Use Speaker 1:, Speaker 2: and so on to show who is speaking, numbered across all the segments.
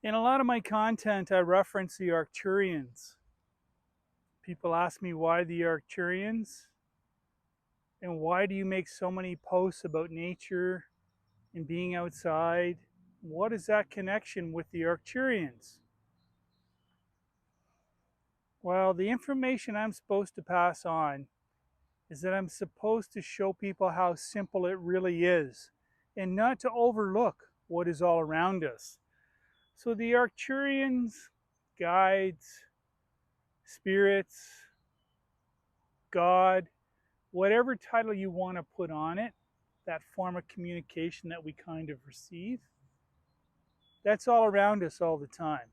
Speaker 1: In a lot of my content, I reference the Arcturians. People ask me why the Arcturians and why do you make so many posts about nature and being outside? What is that connection with the Arcturians? Well, the information I'm supposed to pass on is that I'm supposed to show people how simple it really is and not to overlook what is all around us. So the Arcturians, guides, spirits, God, whatever title you want to put on it, that form of communication that we kind of receive, that's all around us all the time.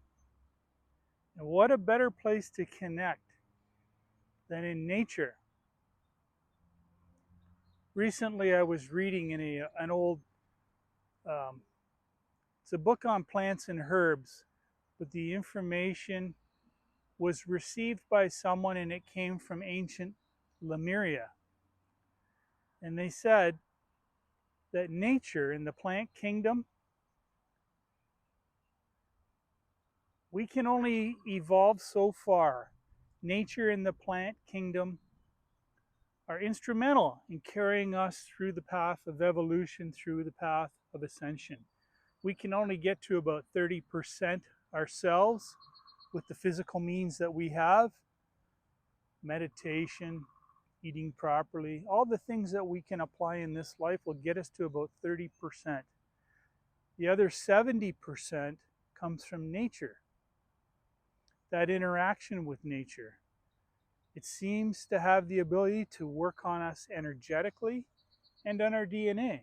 Speaker 1: And what a better place to connect than in nature. Recently, I was reading in an old, um, it's a book on plants and herbs, but the information was received by someone and it came from ancient Lemuria. And they said that nature in the plant kingdom, we can only evolve so far. Nature and the plant kingdom are instrumental in carrying us through the path of evolution, through the path of ascension. We can only get to about 30% ourselves with the physical means that we have, meditation, eating properly, all the things that we can apply in this life will get us to about 30%. The other 70% comes from nature, that interaction with nature. It seems to have the ability to work on us energetically and on our DNA.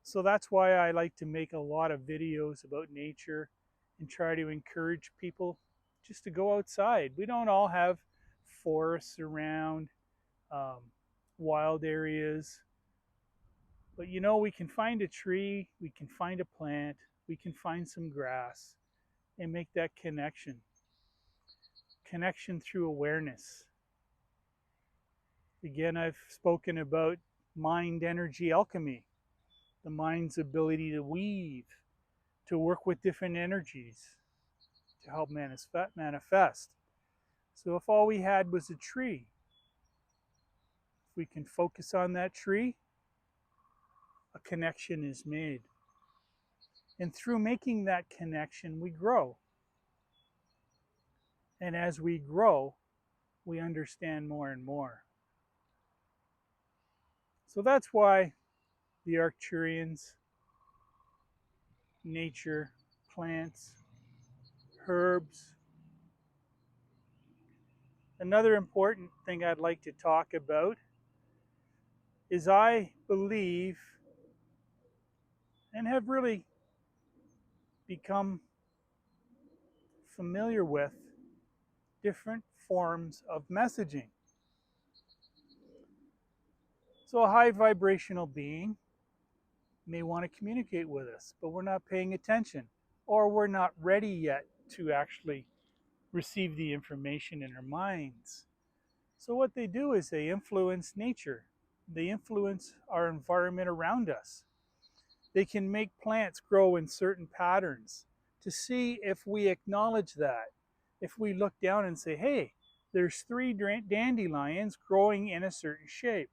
Speaker 1: So that's why I like to make a lot of videos about nature and try to encourage people just to go outside. We don't all have forests around, um, wild areas, but you know, we can find a tree, we can find a plant, we can find some grass and make that connection. Connection through awareness. Again, I've spoken about mind energy alchemy, the mind's ability to weave, to work with different energies, to help manifest. So if all we had was a tree, if we can focus on that tree, a connection is made. And through making that connection, we grow. And as we grow, we understand more and more. So that's why the Arcturians, nature, plants, herbs. Another important thing I'd like to talk about is I believe and have really become familiar with different forms of messaging. So a high vibrational being may want to communicate with us, but we're not paying attention, or we're not ready yet to actually receive the information in our minds. So what they do is they influence nature. They influence our environment around us. They can make plants grow in certain patterns to see if we acknowledge that. If we look down and say, hey, there's 3 dandelions growing in a certain shape.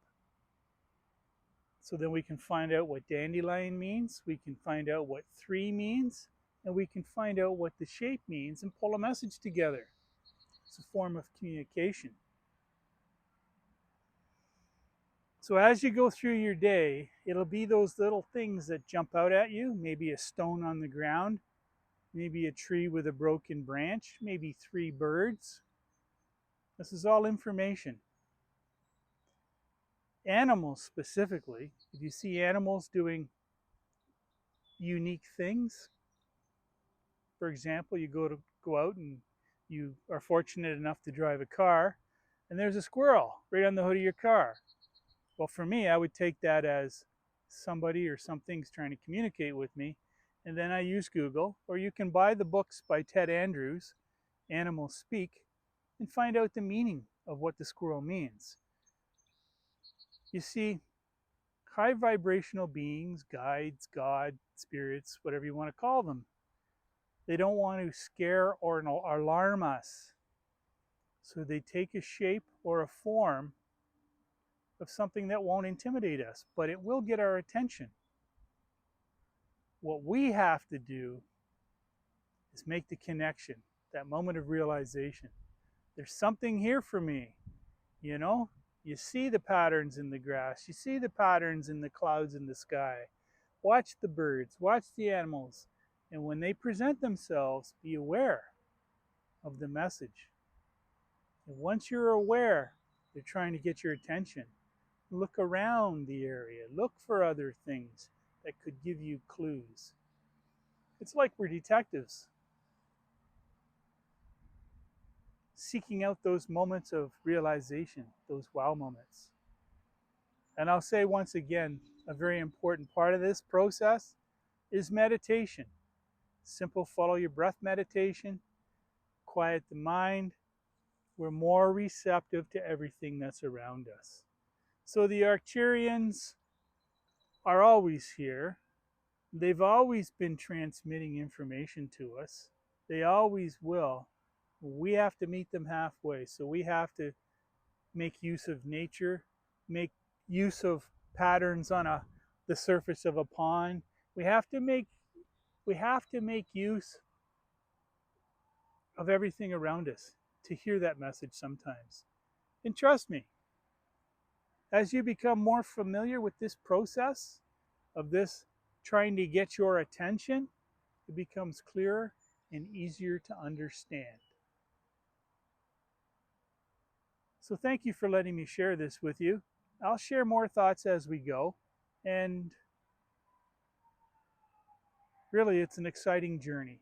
Speaker 1: So then we can find out what dandelion means, we can find out what 3 means, and we can find out what the shape means and pull a message together. It's a form of communication. So as you go through your day, it'll be those little things that jump out at you, maybe a stone on the ground, maybe a tree with a broken branch, maybe 3 birds. This is all information. Animals specifically, if you see animals doing unique things, for example, you go out and you are fortunate enough to drive a car, and there's a squirrel right on the hood of your car. Well, for me, I would take that as somebody or something's trying to communicate with me, and then I use Google, or you can buy the books by Ted Andrews, Animals Speak, and find out the meaning of what the squirrel means. You see, high vibrational beings, guides, God, spirits, whatever you want to call them, They don't want to scare or alarm us. So they take a shape or a form of something that won't intimidate us, but it will get our attention. What we have to do is make the connection, that moment of realization. There's something here for me, you know? You see the patterns in the grass, you see the patterns in the clouds in the sky. Watch the birds, watch the animals, and when they present themselves, be aware of the message. And once you're aware, they're trying to get your attention. Look around the area, look for other things that could give you clues. It's like we're detectives, seeking out those moments of realization, those wow moments. And I'll say once again, a very important part of this process is meditation. Simple follow your breath meditation, quiet the mind. We're more receptive to everything that's around us. So the Arcturians are always here. They've always been transmitting information to us. They always will. We have to meet them halfway. So we have to make use of nature, make use of patterns on the surface of a pond. We have to make use of everything around us to hear that message sometimes. And trust me, as you become more familiar with this process of this trying to get your attention, it becomes clearer and easier to understand. So thank you for letting me share this with you. I'll share more thoughts as we go. And really, it's an exciting journey.